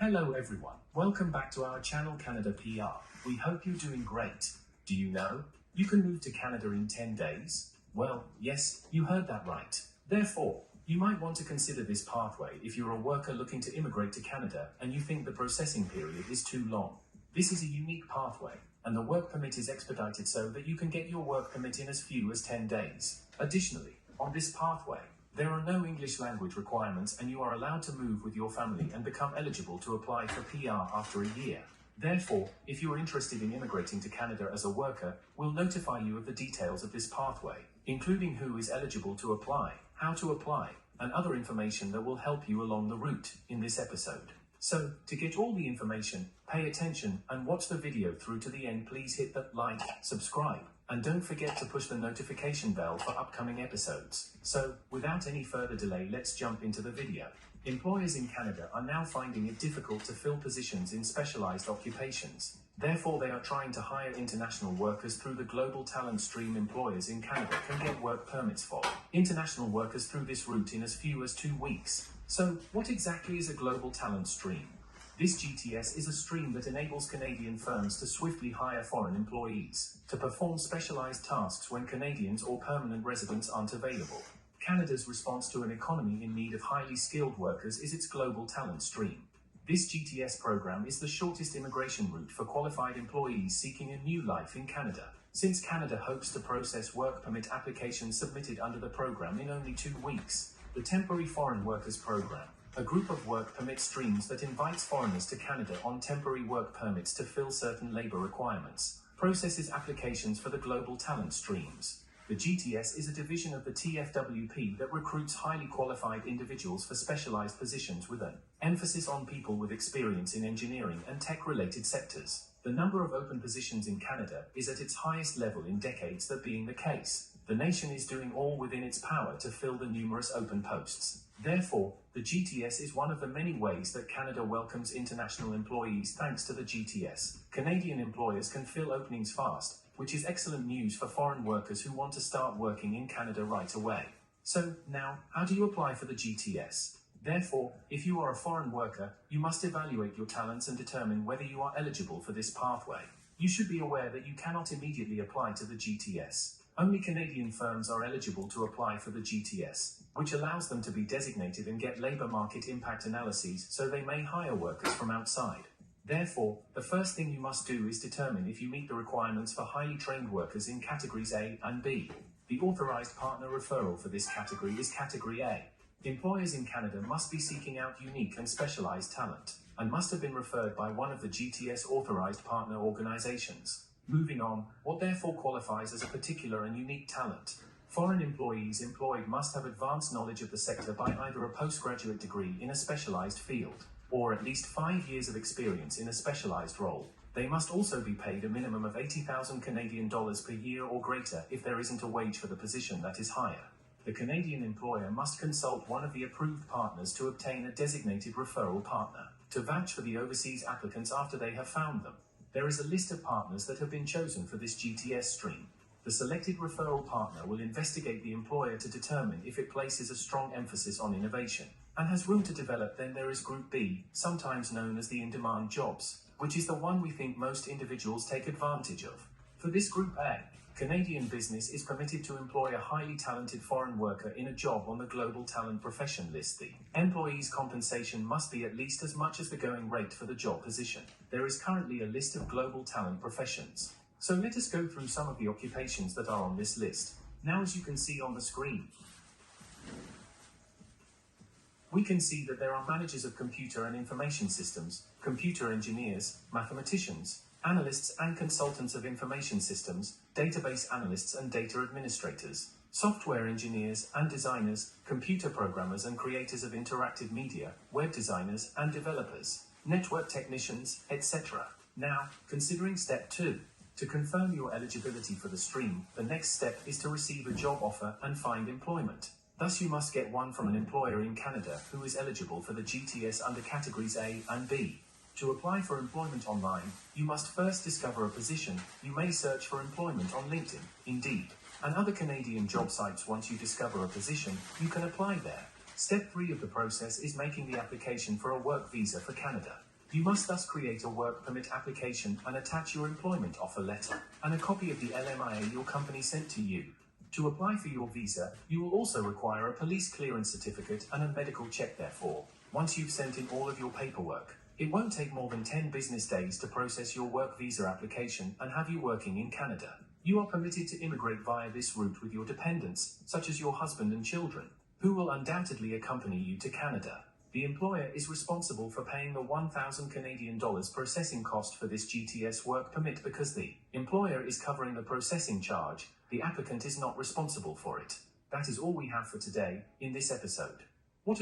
Hello everyone, welcome back to our channel Canada PR. We hope you're doing great. Do you know, you can move to Canada in 10 days? Well, yes, you heard that right. Therefore, you might want to consider this pathway if you're a worker looking to immigrate to Canada and you think the processing period is too long. This is a unique pathway, and the work permit is expedited so that you can get your work permit in as few as 10 days. Additionally, on this pathway, there are no English language requirements and you are allowed to move with your family and become eligible to apply for PR after a year. Therefore, if you are interested in immigrating to Canada as a worker, we'll notify you of the details of this pathway, including who is eligible to apply, how to apply, and other information that will help you along the route in this episode. So, to get all the information, pay attention and watch the video through to the end. Please hit the like, subscribe, and don't forget to push the notification bell for upcoming episodes. So, without any further delay, let's jump into the video. Employers in Canada are now finding it difficult to fill positions in specialized occupations. Therefore, they are trying to hire international workers through the Global Talent Stream. Employers in Canada can get work permits for international workers through this route in as few as 2 weeks. So, what exactly is a Global Talent Stream? This GTS is a stream that enables Canadian firms to swiftly hire foreign employees to perform specialized tasks when Canadians or permanent residents aren't available. Canada's response to an economy in need of highly skilled workers is its Global Talent Stream. This GTS program is the shortest immigration route for qualified employees seeking a new life in Canada, since Canada hopes to process work permit applications submitted under the program in only 2 weeks. The Temporary Foreign Workers Program, a group of work permit streams that invites foreigners to Canada on temporary work permits to fill certain labor requirements, processes applications for the Global Talent Streams. The GTS is a division of the TFWP that recruits highly qualified individuals for specialized positions with an emphasis on people with experience in engineering and tech-related sectors. The number of open positions in Canada is at its highest level in decades. That being the case, the nation is doing all within its power to fill the numerous open posts. Therefore, the GTS is one of the many ways that Canada welcomes international employees. Thanks to the GTS, Canadian employers can fill openings fast, which is excellent news for foreign workers who want to start working in Canada right away. So, now, how do you apply for the GTS? Therefore, if you are a foreign worker, you must evaluate your talents and determine whether you are eligible for this pathway. You should be aware that you cannot immediately apply to the GTS. Only Canadian firms are eligible to apply for the GTS, which allows them to be designated and get labor market impact analyses so they may hire workers from outside. Therefore, the first thing you must do is determine if you meet the requirements for highly trained workers in categories A and B. The authorized partner referral for this category is Category A. Employers in Canada must be seeking out unique and specialized talent, and must have been referred by one of the GTS authorized partner organizations. Moving on, what therefore qualifies as a particular and unique talent? Foreign employees employed must have advanced knowledge of the sector by either a postgraduate degree in a specialized field, or at least 5 years of experience in a specialized role. They must also be paid a minimum of 80,000 Canadian dollars per year or greater if there isn't a wage for the position that is higher. The Canadian employer must consult one of the approved partners to obtain a designated referral partner to vouch for the overseas applicants after they have found them. There is a list of partners that have been chosen for this GTS stream. The selected referral partner will investigate the employer to determine if it places a strong emphasis on innovation and has room to develop. Then there is Group B, sometimes known as the in-demand jobs, which is the one we think most individuals take advantage of. For this Group A, Canadian business is permitted to employ a highly talented foreign worker in a job on the Global Talent Profession list. The employee's compensation must be at least as much as the going rate for the job position. There is currently a list of global talent professions. So let us go through some of the occupations that are on this list. Now, as you can see on the screen, we can see that there are managers of computer and information systems, computer engineers, mathematicians, analysts and consultants of information systems, database analysts and data administrators, software engineers and designers, computer programmers and creators of interactive media, web designers and developers, network technicians, etc. Now, considering step 2. To confirm your eligibility for the stream, the next step is to receive a job offer and find employment. Thus, you must get one from an employer in Canada who is eligible for the GTS under categories A and B. To apply for employment online, you must first discover a position. You may search for employment on LinkedIn, Indeed, and other Canadian job sites. Once you discover a position, you can apply there. Step 3 of the process is making the application for a work visa for Canada. You must thus create a work permit application and attach your employment offer letter and a copy of the LMIA your company sent to you. To apply for your visa, you will also require a police clearance certificate and a medical check. Therefore, once you've sent in all of your paperwork, it won't take more than 10 business days to process your work visa application and have you working in Canada. You are permitted to immigrate via this route with your dependents, such as your husband and children, who will undoubtedly accompany you to Canada. The employer is responsible for paying the 1,000 Canadian dollars processing cost for this GTS work permit. Because the employer is covering the processing charge, the applicant is not responsible for it. That is all we have for today in this episode. What are your